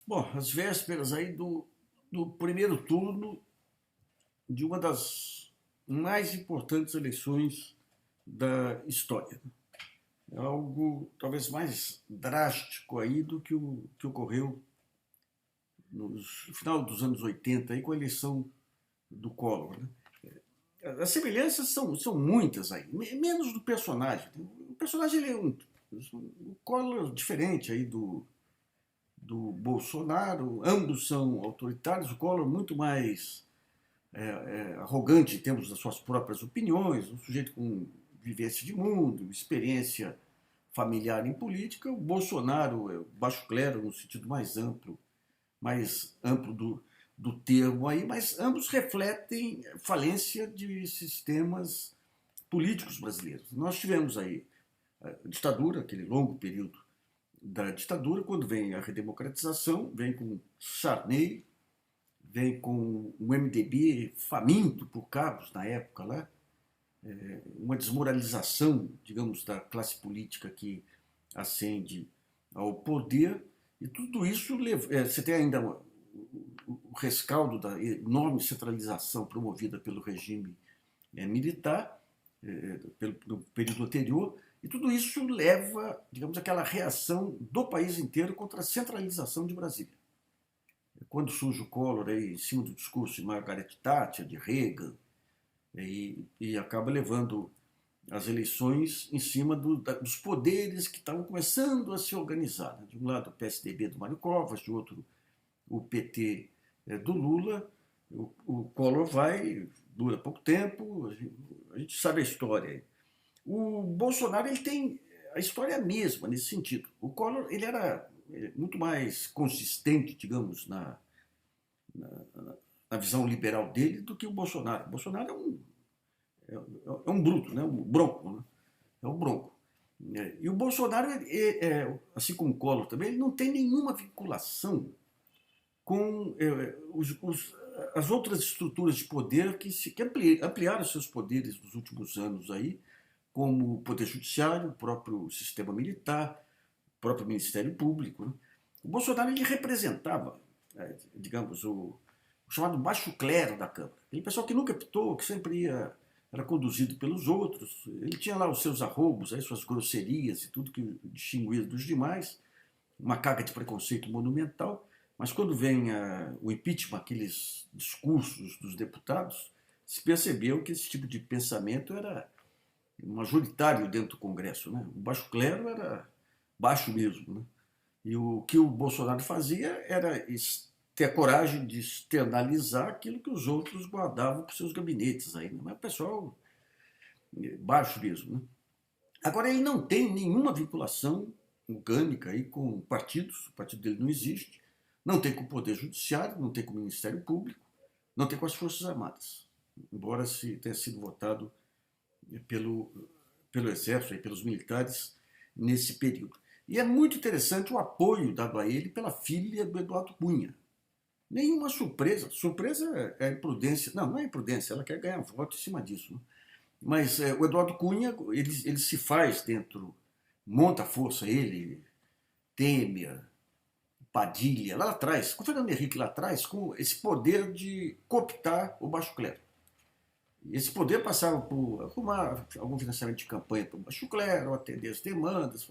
Bom, as vésperas aí do primeiro turno de uma das mais importantes eleições da história. É algo talvez mais drástico aí do que o que ocorreu no final dos anos 80 aí, com a eleição do Collor. Né? As semelhanças são muitas aí, menos do personagem. O personagem ele é um Collor diferente aí do Bolsonaro, ambos são autoritários, o Collor muito mais arrogante em termos das suas próprias opiniões, um sujeito com vivência de mundo, experiência familiar em política, o Bolsonaro é baixo clero no sentido mais amplo do termo aí, mas ambos refletem falência de sistemas políticos brasileiros. Nós tivemos aí a ditadura, aquele longo período da ditadura, quando vem a redemocratização, vem com Sarney, vem com o MDB faminto por cargos na época lá, uma desmoralização, digamos, da classe política que ascende ao poder, e tudo isso você tem ainda o rescaldo da enorme centralização promovida pelo regime militar, pelo período anterior, e tudo isso leva, digamos, aquela reação do país inteiro contra a centralização de Brasília. Quando surge o Collor aí, em cima do discurso de Margaret Thatcher, de Reagan, e acaba levando as eleições em cima dos poderes que estavam começando a se organizar. Né? De um lado o PSDB do Mário Covas, de outro o PT do Lula. O Collor dura pouco tempo, a gente sabe a história. O Bolsonaro ele tem a história mesma nesse sentido. O Collor ele era muito mais consistente, digamos, na, na visão liberal dele do que o Bolsonaro. O Bolsonaro é um bruto, né? Um bronco. Né? É um bronco. E o Bolsonaro, assim como o Collor também, ele não tem nenhuma vinculação com as outras estruturas de poder que ampliaram seus poderes nos últimos anos aí, como o Poder Judiciário, o próprio sistema militar, o próprio Ministério Público. Né? O Bolsonaro ele representava, digamos, o chamado baixo clero da Câmara. Aquele pessoal que nunca pitou, que sempre era conduzido pelos outros. Ele tinha lá os seus arroubos, as suas grosserias e tudo que o distinguia dos demais, uma carga de preconceito monumental. Mas quando vem o impeachment, aqueles discursos dos deputados, se percebeu que esse tipo de pensamento era majoritário dentro do Congresso. Né? O baixo clero era baixo mesmo. Né? E o que o Bolsonaro fazia era ter a coragem de externalizar aquilo que os outros guardavam para os seus gabinetes. Aí, né? Mas o pessoal baixo mesmo. Né? Agora, ele não tem nenhuma vinculação orgânica aí com partidos, o partido dele não existe, não tem com o Poder Judiciário, não tem com o Ministério Público, não tem com as Forças Armadas, embora se tenha sido votado pelo, pelo Exército e pelos militares nesse período. E é muito interessante o apoio dado a ele pela filha do Eduardo Cunha. Nenhuma surpresa. Surpresa é a imprudência. Não, não é imprudência, ela quer ganhar voto em cima disso. Né? Mas o Eduardo Cunha, ele se faz dentro, monta a força, ele, Temer, Padilha, lá atrás, com o Fernando Henrique lá atrás, com esse poder de cooptar o baixo clero. Esse poder passava por arrumar algum financiamento de campanha para o baixo clero, atender as demandas.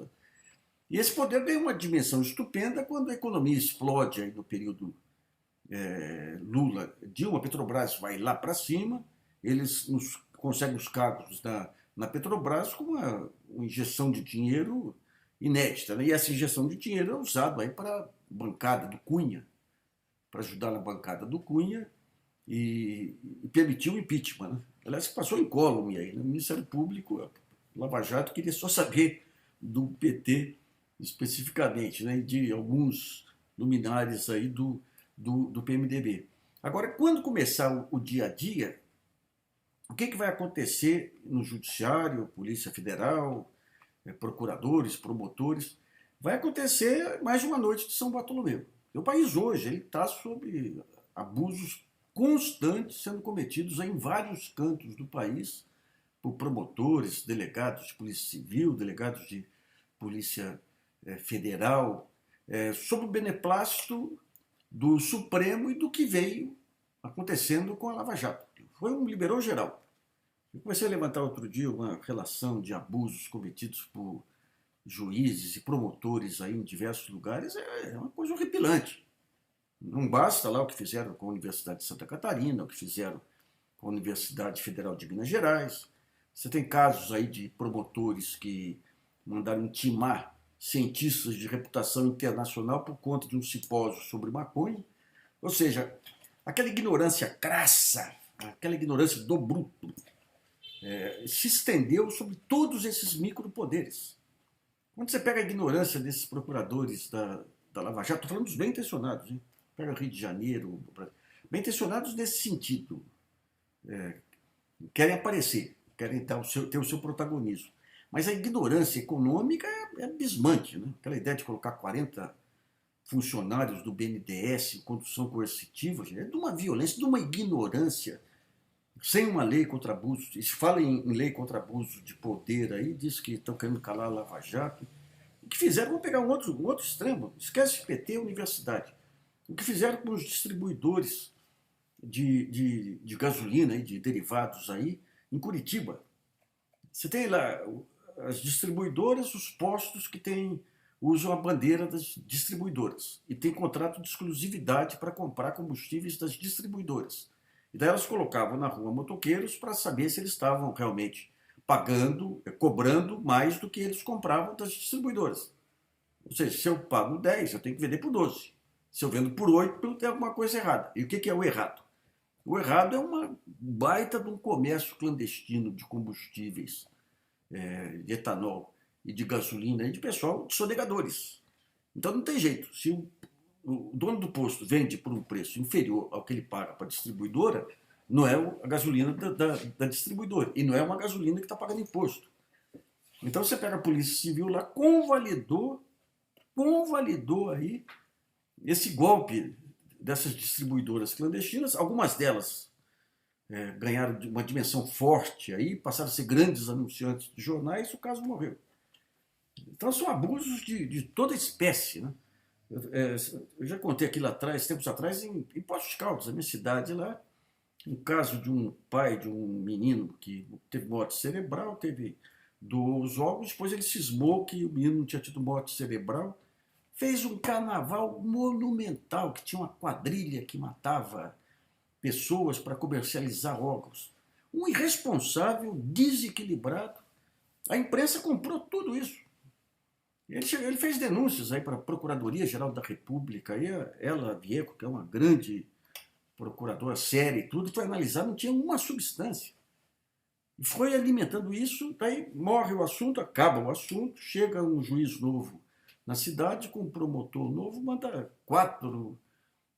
E esse poder ganhou uma dimensão estupenda quando a economia explode aí no período Lula, Dilma, Petrobras vai lá para cima, eles conseguem os cargos na Petrobras com uma injeção de dinheiro inédita. Né? E essa injeção de dinheiro é usada para a bancada do Cunha, para ajudar na bancada do Cunha e permitiu o impeachment. Né? Aliás, passou incólume aí. Né? O Ministério Público, Lava Jato, queria só saber do PT especificamente, né? E de alguns luminares aí do PMDB. Agora, quando começar o dia a dia, o que vai acontecer no Judiciário, Polícia Federal, procuradores, promotores? Vai acontecer mais de uma noite de São Bartolomeu. O país hoje está sob abusos constantes sendo cometidos em vários cantos do país por promotores, delegados de polícia civil, delegados de polícia federal, sob o beneplácito do Supremo e do que veio acontecendo com a Lava Jato. Foi um liberou geral. Eu comecei a levantar outro dia uma relação de abusos cometidos por juízes e promotores aí em diversos lugares, é uma coisa horripilante. Não basta lá o que fizeram com a Universidade de Santa Catarina, o que fizeram com a Universidade Federal de Minas Gerais. Você tem casos aí de promotores que mandaram intimar cientistas de reputação internacional por conta de um simpósio sobre maconha. Ou seja, aquela ignorância crassa, aquela ignorância do bruto, se estendeu sobre todos esses micropoderes. Quando você pega a ignorância desses procuradores da Lava Jato, estou falando dos bem intencionados, hein? Pega Rio de Janeiro, bem intencionados nesse sentido, querem aparecer, querem ter o seu protagonismo. Mas a ignorância econômica é abismante, né? Aquela ideia de colocar 40 funcionários do BNDES em condução coercitiva é de uma violência, de uma ignorância, sem uma lei contra abuso. E se fala em lei contra abuso de poder aí, diz que estão querendo calar a Lava Jato. O que fizeram, vamos pegar um outro extremo, esquece PT, universidade. O que fizeram com os distribuidores de gasolina e de derivados aí em Curitiba. Você tem lá as distribuidoras, os postos que usam a bandeira das distribuidoras e tem contrato de exclusividade para comprar combustíveis das distribuidoras. E daí elas colocavam na rua motoqueiros para saber se eles estavam realmente cobrando mais do que eles compravam das distribuidoras. Ou seja, se eu pago 10, eu tenho que vender por 12. Se eu vendo por 8, tem alguma coisa errada. E o que é o errado? O errado é uma baita de um comércio clandestino de combustíveis, de etanol e de gasolina, e de pessoal, de sonegadores. Então não tem jeito. Se o dono do posto vende por um preço inferior ao que ele paga para a distribuidora, não é a gasolina da distribuidora. E não é uma gasolina que está pagando imposto. Então você pega a Polícia Civil lá, convalidou aí esse golpe dessas distribuidoras clandestinas. Algumas delas ganharam uma dimensão forte aí, passaram a ser grandes anunciantes de jornais, e o caso morreu. Então são abusos de toda espécie, né? Eu já contei aqui lá atrás, tempos atrás, em Poços de Caldas, a minha cidade lá, um caso de um pai de um menino que teve morte cerebral, doou os órgãos, depois ele cismou que o menino não tinha tido morte cerebral, fez um carnaval monumental, que tinha uma quadrilha que matava pessoas para comercializar órgãos. Um irresponsável, desequilibrado. A imprensa comprou tudo isso. Ele fez denúncias aí para a Procuradoria-Geral da República, aí ela, Vieco, que é uma grande procuradora séria e tudo, foi analisar, não tinha uma substância. E foi alimentando isso, daí morre o assunto, acaba o assunto, chega um juiz novo na cidade, com um promotor novo, manda 4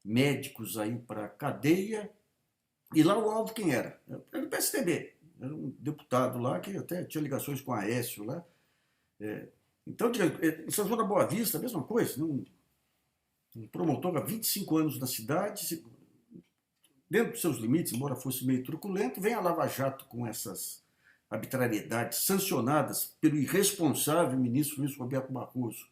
médicos aí para a cadeia, e lá o alvo quem era? Era o PSDB, era um deputado lá que até tinha ligações com a Aécio lá. Então, em São João da Boa Vista, a mesma coisa, né? Um promotor há 25 anos na cidade, dentro dos seus limites, embora fosse meio truculento, vem a Lava Jato com essas arbitrariedades sancionadas pelo irresponsável ministro Luiz Roberto Barroso,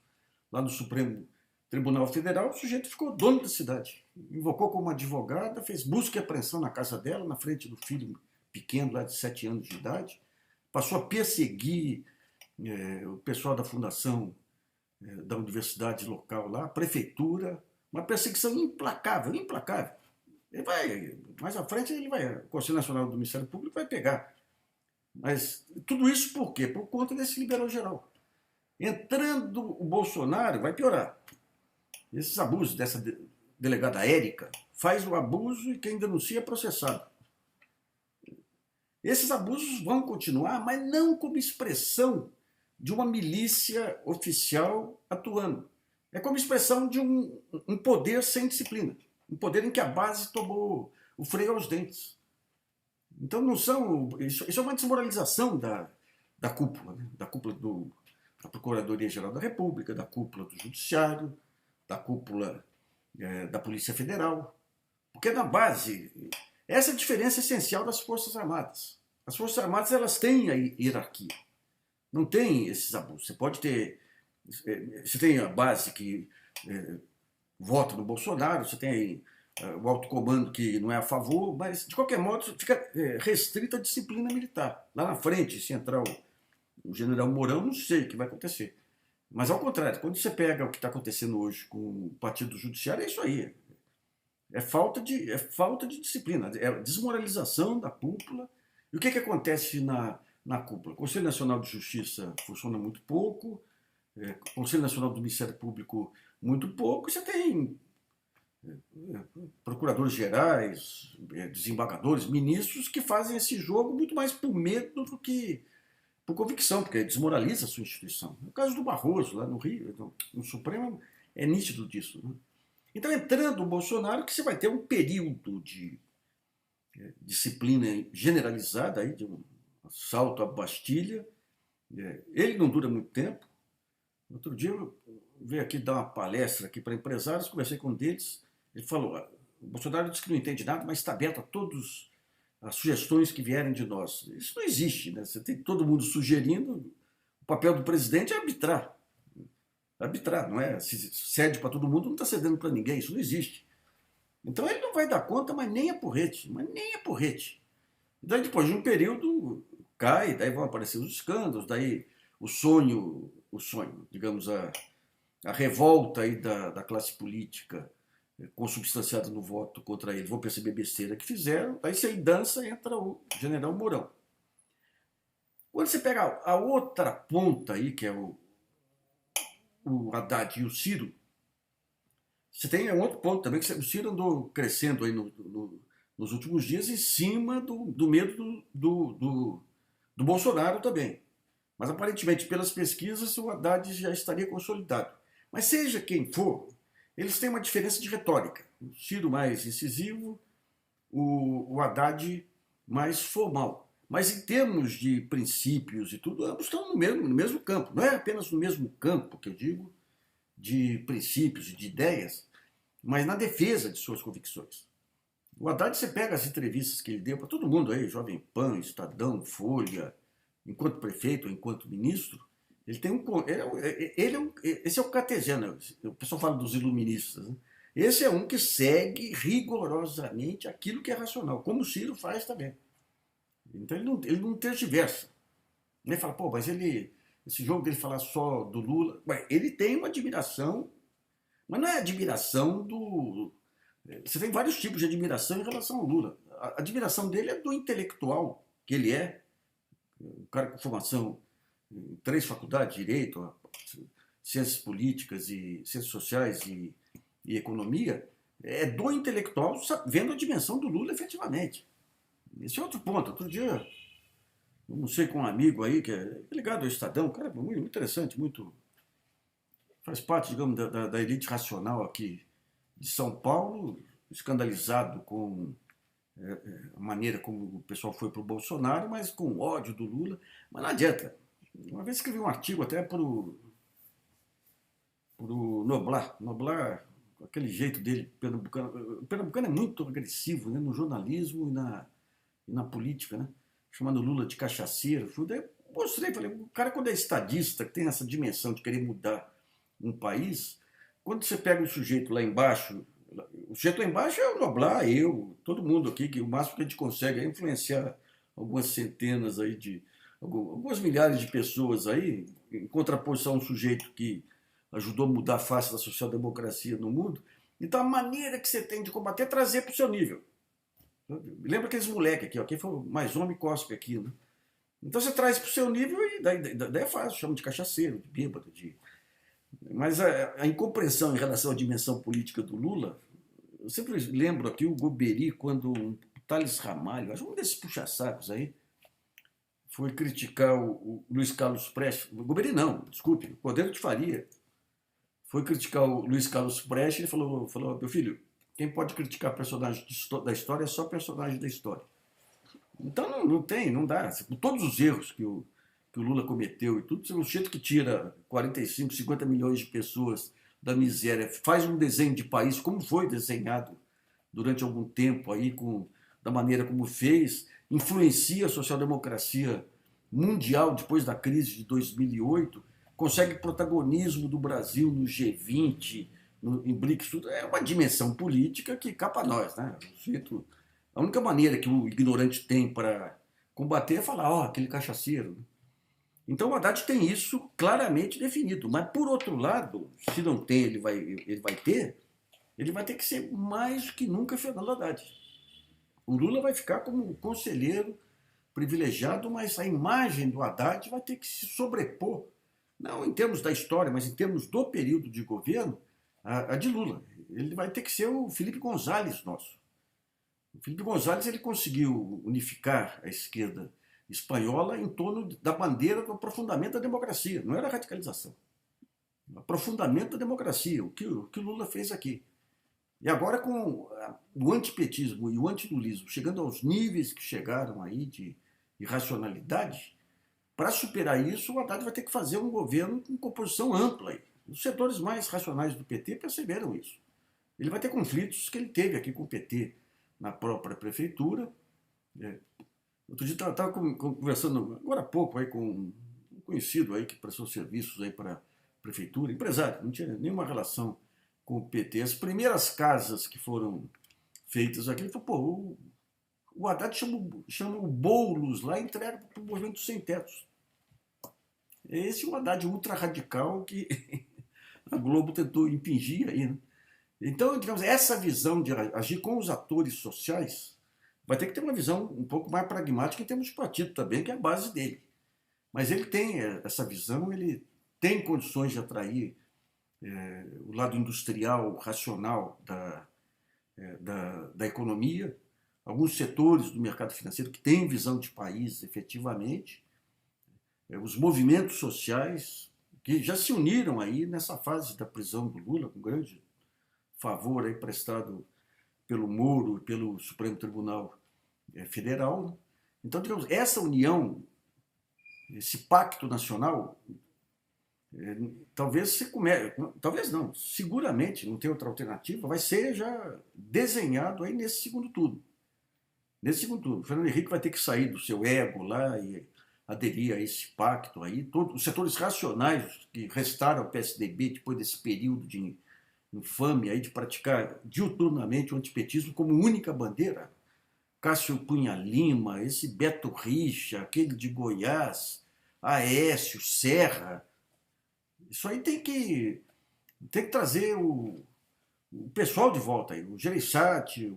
lá no Supremo Tribunal Federal. O sujeito ficou dono da cidade, invocou como advogada, fez busca e apreensão na casa dela, na frente do filho pequeno, lá de 7 anos de idade, passou a perseguir o pessoal da fundação da universidade local lá, a prefeitura, uma perseguição implacável, implacável. Ele vai, mais à frente, o Conselho Nacional do Ministério Público vai pegar. Mas tudo isso por quê? Por conta desse liberal geral. Entrando o Bolsonaro, vai piorar. Esses abusos dessa delegada Érica faz o abuso e quem denuncia é processado. Esses abusos vão continuar, mas não como expressão de uma milícia oficial atuando. É como expressão de um poder sem disciplina. Um poder em que a base tomou o freio aos dentes. Então não são... Isso é uma desmoralização da cúpula, né? Da cúpula da Procuradoria-Geral da República, da cúpula do Judiciário, da cúpula da Polícia Federal. Porque na base, essa é a diferença essencial das Forças Armadas. As Forças Armadas, elas têm a hierarquia. Não tem esses abusos. Você pode ter... Você tem a base que vota no Bolsonaro, você tem o alto comando que não é a favor, mas de qualquer modo fica restrita a disciplina militar. Lá na frente, se entrar o general Mourão, não sei o que vai acontecer. Mas ao contrário, quando você pega o que está acontecendo hoje com o Partido Judiciário, é isso aí. É falta de disciplina, é desmoralização da cúpula. E o que acontece na cúpula? O Conselho Nacional de Justiça funciona muito pouco, o Conselho Nacional do Ministério Público muito pouco, você tem procuradores gerais, desembargadores, ministros que fazem esse jogo muito mais por medo do que por convicção, porque desmoraliza a sua instituição. No caso do Barroso, lá no Rio, no Supremo, é nítido disso. Né? Então, entrando o Bolsonaro, que você vai ter um período de disciplina generalizada, aí, de um assalto à Bastilha. Ele não dura muito tempo. Outro dia eu veio aqui dar uma palestra aqui para empresários, conversei com um deles, ele falou, o Bolsonaro disse que não entende nada, mas está aberto a todas as sugestões que vierem de nós. Isso não existe, né? Você tem todo mundo sugerindo, o papel do presidente é arbitrar. Arbitrar, não é? Se cede para todo mundo, não está cedendo para ninguém, isso não existe. Então ele não vai dar conta, mas nem a porrete, Daí depois de um período cai, daí vão aparecer os escândalos, daí o sonho, digamos, a revolta aí da classe política consubstanciada no voto contra ele, vão perceber besteira que fizeram, aí sem dança entra o general Mourão. Quando você pega a outra ponta aí, que é o Haddad e o Ciro, você tem um outro ponto também, que o Ciro andou crescendo aí nos últimos dias em cima do medo do Bolsonaro também. Mas aparentemente, pelas pesquisas, o Haddad já estaria consolidado. Mas seja quem for, eles têm uma diferença de retórica. O Ciro mais incisivo, o Haddad mais formal. Mas em termos de princípios e tudo, ambos estão no mesmo campo. Não é apenas no mesmo campo, que eu digo, de princípios e de ideias, mas na defesa de suas convicções. O Haddad, você pega as entrevistas que ele deu para todo mundo aí, Jovem Pan, Estadão, Folha, enquanto prefeito, enquanto ministro, ele tem esse é o cartesiano, o pessoal fala dos iluministas, né? Esse é um que segue rigorosamente aquilo que é racional, como o Ciro faz também. Então ele não tergiversa. Ele fala, pô, mas esse jogo dele falar só do Lula, ele tem uma admiração, mas não é admiração do... Você tem vários tipos de admiração em relação ao Lula. A admiração dele é do intelectual que ele é, um cara com formação em 3 faculdades, Direito, Ciências Políticas e Ciências Sociais e Economia, é do intelectual vendo a dimensão do Lula efetivamente. Esse é outro ponto. Outro dia, eu não sei com um amigo aí, que é ligado ao Estadão, cara, muito interessante, muito... Faz parte, digamos, da elite racional aqui de São Paulo, escandalizado com a maneira como o pessoal foi para o Bolsonaro, mas com ódio do Lula. Mas não adianta. Uma vez escrevi um artigo até para o Noblar. Noblar, aquele jeito dele, pernambucano. O pernambucano é muito agressivo, né, no jornalismo e na política, né? Chamando Lula de cachaceiro. Daí mostrei, falei, o cara quando é estadista, que tem essa dimensão de querer mudar um país, quando você pega o sujeito lá embaixo, o sujeito lá embaixo é o Noblar, eu, todo mundo aqui, que o máximo que a gente consegue é influenciar algumas centenas aí algumas milhares de pessoas aí, em contraposição a um sujeito que ajudou a mudar a face da social-democracia no mundo. Então a maneira que você tem de combater é trazer para o seu nível. Lembra aqueles moleques aqui, ó, quem for mais homem cospe aqui, né? Então você traz para o seu nível e daí é fácil, chama de cachaceiro, de bêbado, Mas a incompreensão em relação à dimensão política do Lula, eu sempre lembro aqui o Goberi, quando o Thales Ramalho, acho um desses puxa-sacos aí, foi criticar o Luiz Carlos Prestes, o Goberi não, desculpe, o Cordeiro de Faria, foi criticar o Luiz Carlos Prestes e falou, meu filho, quem pode criticar personagem da história é só personagem da história. Então não dá, com todos os erros que o Lula cometeu e tudo, o jeito que tira 45, 50 milhões de pessoas da miséria, faz um desenho de país como foi desenhado durante algum tempo aí, da maneira como fez, influencia a social-democracia mundial depois da crise de 2008, consegue protagonismo do Brasil no G20, em BRICS, tudo, é uma dimensão política que cá para nós, né? A única maneira que o ignorante tem para combater é falar, ó, aquele cachaceiro. Então o Haddad tem isso claramente definido. Mas, por outro lado, se não tem, ele vai ter que ser mais do que nunca Fernando Haddad. O Lula vai ficar como conselheiro privilegiado, mas a imagem do Haddad vai ter que se sobrepor, não em termos da história, mas em termos do período de governo, a de Lula. Ele vai ter que ser o Felipe González nosso. O Felipe González ele conseguiu unificar a esquerda espanhola em torno da bandeira do aprofundamento da democracia. Não era radicalização. Aprofundamento da democracia, o que o Lula fez aqui. E agora com o antipetismo e o antilulismo chegando aos níveis que chegaram aí de irracionalidade, para superar isso, o Haddad vai ter que fazer um governo com composição ampla. Os setores mais racionais do PT perceberam isso. Ele vai ter conflitos que ele teve aqui com o PT na própria prefeitura. Outro dia eu estava conversando, agora há pouco, aí, com um conhecido aí que prestou serviços aí para a prefeitura, empresário, não tinha nenhuma relação com o PT. As primeiras casas que foram feitas aqui, ele falou, pô, o Haddad chama o Boulos lá e entrega para o movimento sem tetos. Esse é o Haddad ultra radical que a Globo tentou impingir aí, né? Então, digamos, essa visão de agir com os atores sociais vai ter que ter uma visão um pouco mais pragmática em termos de partido também, que é a base dele. Mas ele tem essa visão, ele tem condições de atrair o lado industrial, racional da economia, alguns setores do mercado financeiro que têm visão de país efetivamente, os movimentos sociais que já se uniram aí nessa fase da prisão do Lula, com grande favor aí prestado pelo Moro e pelo Supremo Tribunal Federal. Então, digamos, essa união, esse pacto nacional, talvez se comece, talvez não, seguramente, não tem outra alternativa, vai ser já desenhado aí nesse segundo turno. Nesse segundo turno, o Fernando Henrique vai ter que sair do seu ego lá e aderir a esse pacto aí. Todos os setores racionais que restaram ao PSDB depois desse período de infâmia aí de praticar diuturnamente o antipetismo como única bandeira. Cássio Cunha Lima, esse Beto Richa, aquele de Goiás, Aécio, Serra. Isso aí tem que trazer o pessoal de volta aí, o Gereissati,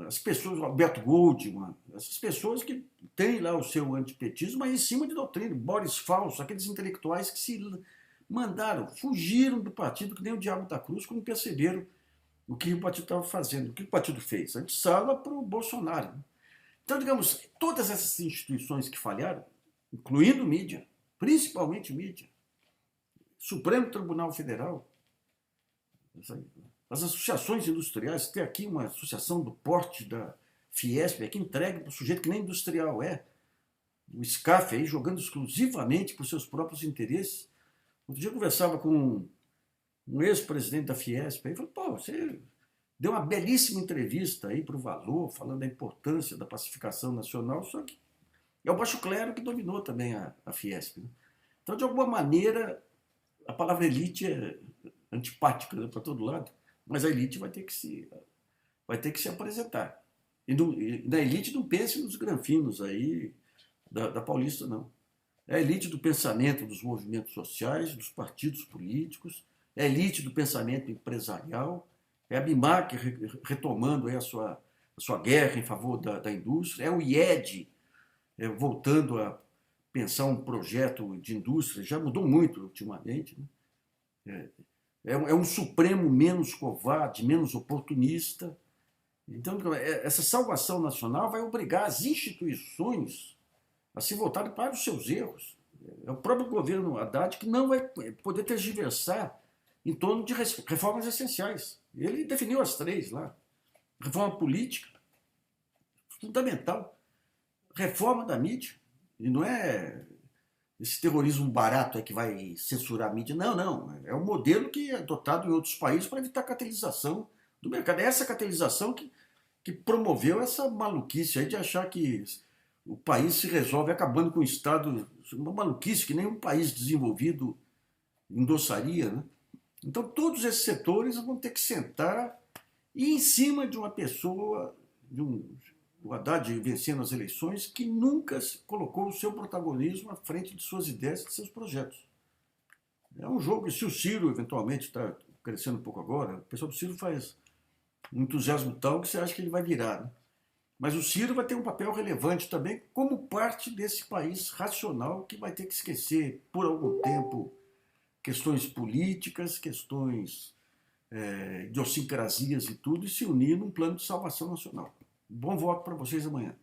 as pessoas, o Alberto Goldman, essas pessoas que têm lá o seu antipetismo, mas em cima de doutrina, Boris Falso, aqueles intelectuais que se mandaram, fugiram do partido que nem o diabo da cruz quando perceberam o que o partido estava fazendo, o que o partido fez. A gente sala para o Bolsonaro. Então, digamos, todas essas instituições que falharam, incluindo mídia, principalmente mídia, Supremo Tribunal Federal, as associações industriais, tem aqui uma associação do porte da Fiesp, que entrega para o sujeito que nem industrial é, o SCAF aí jogando exclusivamente para os seus próprios interesses. Outro dia eu conversava com um ex-presidente da Fiesp, aí falou, pô, você deu uma belíssima entrevista aí para o Valor, falando da importância da pacificação nacional, só que é o baixo clero que dominou também a Fiesp. Né? Então, de alguma maneira, a palavra elite é antipática, né, para todo lado, mas a elite vai ter que se apresentar. E na elite não pense nos granfinos aí da Paulista, não. É a elite do pensamento dos movimentos sociais, dos partidos políticos, é a elite do pensamento empresarial, é a BIMAC retomando aí a sua guerra em favor da indústria, é o IED voltando a pensar um projeto de indústria, já mudou muito ultimamente, né? É um Supremo menos covarde, menos oportunista. Então, essa salvação nacional vai obrigar as instituições a se voltarem para os seus erros. É o próprio governo Haddad que não vai poder tergiversar em torno de reformas essenciais. Ele definiu as três lá. Reforma política, fundamental. Reforma da mídia. E não é esse terrorismo barato que vai censurar a mídia. Não, não. É um modelo que é adotado em outros países para evitar a catalização do mercado. É essa catalização que promoveu essa maluquice aí de achar que o país se resolve acabando com o Estado. Uma maluquice que nenhum país desenvolvido endossaria, né? Então, todos esses setores vão ter que sentar e em cima de uma pessoa, do Haddad vencendo as eleições, que nunca colocou o seu protagonismo à frente de suas ideias e de seus projetos. É um jogo, e se o Ciro eventualmente está crescendo um pouco agora, o pessoal do Ciro faz um entusiasmo tal que você acha que ele vai virar, né? Mas o Ciro vai ter um papel relevante também como parte desse país racional que vai ter que esquecer por algum tempo questões políticas, questões idiosincrasias e tudo, e se unir num plano de salvação nacional. Bom voto para vocês amanhã.